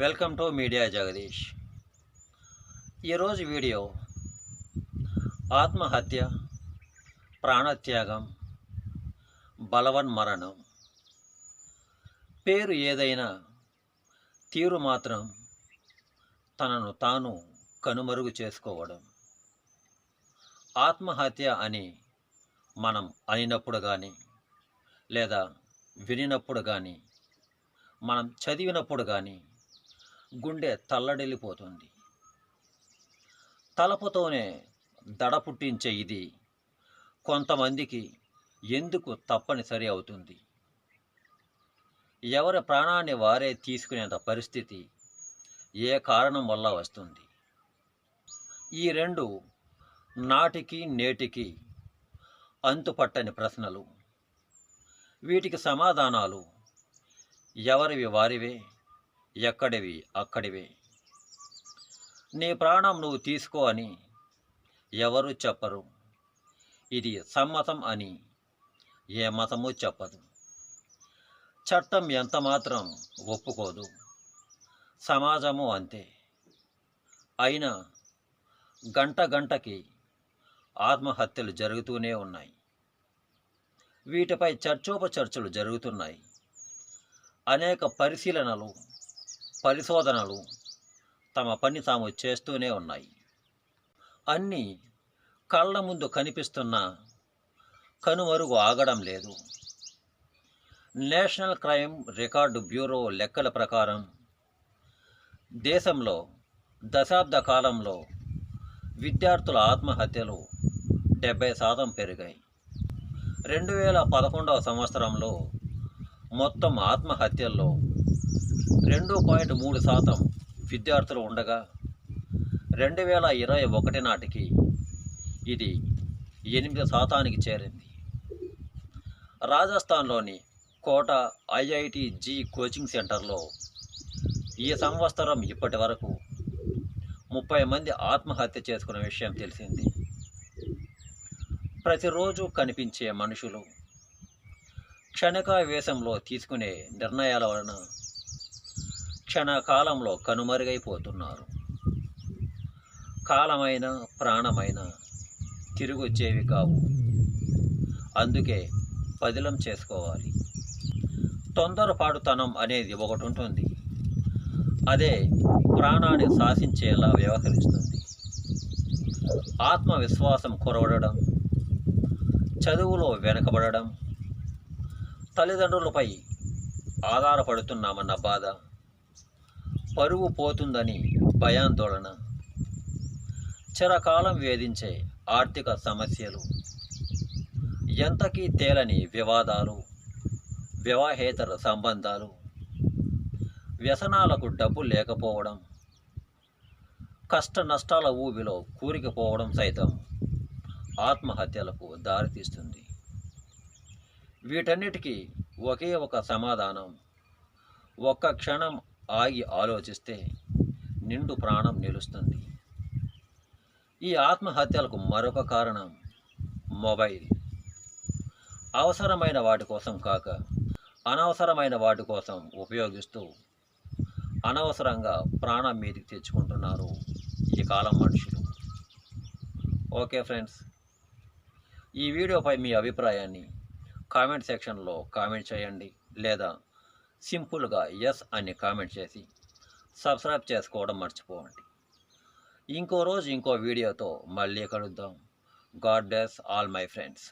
Welcome to media Jagadish. ఈరోజు video ఆత్మహత్య, ప్రాణత్యాగం, బలవన్మరణం. పేరు ఏదైనా తీరు మాత్రం తనను తాను కనుమరుగు చేసుకోవడం. ఆత్మహత్య అని మనం అనినప్పుడు కానీ, లేదా వినినప్పుడు కానీ, మనం చదివినప్పుడు కానీ గుండె తల్లడిల్లిపోతుంది. తలపుతోనే దడ పుట్టించే ఇది కొంతమందికి ఎందుకు తప్పనిసరి అవుతుంది? ఎవరి ప్రాణాన్ని వారే తీసుకునేంత పరిస్థితి ఏ కారణం వల్ల వస్తుంది? ఈ రెండు నాటికి నేటికి అంతుపట్టని ప్రశ్నలు. వీటికి సమాధానాలు ఎవరివి వారివే, ఎక్కడివి అక్కడివే. నీ ప్రాణం నువ్వు తీసుకో అని ఎవరు చెప్పరు. ఇది సమ్మతం అని ఏ మతము చెప్పదు. చట్టం ఎంత మాత్రం ఒప్పుకోదు. సమాజము అంతే. అయినా గంట గంటకి ఆత్మహత్యలు జరుగుతూనే ఉన్నాయి. వీటిపై చర్చోపచర్చలు జరుగుతున్నాయి. అనేక పరిశీలనలు, పరిశోధనలు తమ పని తాము చేస్తూనే ఉన్నాయి. అన్నీ కళ్ళ ముందు కనిపిస్తున్న కనుమరుగు ఆగడం లేదు. నేషనల్ క్రైమ్ రికార్డు బ్యూరో లెక్కల ప్రకారం దేశంలో దశాబ్ద కాలంలో విద్యార్థుల ఆత్మహత్యలు 70% పెరిగాయి. 2011వ సంవత్సరంలో మొత్తం ఆత్మహత్యల్లో 2.3% విద్యార్థులు ఉండగా 2021 నాటికి ఇది 8%కి చేరింది. రాజస్థాన్లోని కోటా IIT-G కోచింగ్ సెంటర్లో ఈ సంవత్సరం ఇప్పటి వరకు 30 మంది ఆత్మహత్య చేసుకున్న విషయం తెలిసింది. ప్రతిరోజు కనిపించే మనుషులు క్షణికావేశంలో తీసుకునే నిర్ణయాల వలన క్షణకాలంలో కనుమరుగైపోతున్నారు. కాలమైన ప్రాణమైన తిరిగొచ్చేవి కావు. అందుకే పదిలం చేసుకోవాలి. తొందరపాటుతనం అనేది ఒకటి ఉంటుంది. అదే ప్రాణాన్ని శాసించేలా వ్యవహరిస్తుంది. ఆత్మవిశ్వాసం కొరవడడం, చదువులో వెనకబడడం, తల్లిదండ్రులపై ఆధారపడుతున్నామన్న బాధ, పరువు పోతుందని భయాందోళన, చిరకాలం వేధించే ఆర్థిక సమస్యలు, ఎంతకీ తేలని వివాదాలు, వివాహేతర సంబంధాలు, వ్యసనాలకు డబ్బు లేకపోవడం, కష్ట నష్టాల ఊబిలో కూరుకుపోవడం సైతం ఆత్మహత్యలకు దారితీస్తుంది. వీటన్నిటికీ ఒకే ఒక సమాధానం. ఒక్క క్షణం ఆగి ఆలోచిస్తే నిండు ప్రాణం నిలుస్తుంది. ఈ ఆత్మహత్యలకు మరొక కారణం మొబైల్. అవసరమైన వాటి కోసం కాక అనవసరమైన వాటి కోసం ఉపయోగిస్తూ అనవసరంగా ప్రాణం మీదకి తెచ్చుకుంటున్నారు ఈ కాలం మనుషులు. ఓకే ఫ్రెండ్స్, ఈ వీడియోపై మీ అభిప్రాయాన్ని కామెంట్ సెక్షన్లో కామెంట్ చేయండి, లేదా సింపుల్గా ఎస్ అని కామెంట్ చేసి సబ్స్క్రైబ్ చేసుకోవడం మర్చిపోండి. ఇంకో రోజు ఇంకో వీడియోతో మళ్ళీ కలుద్దాం. God bless all my friends.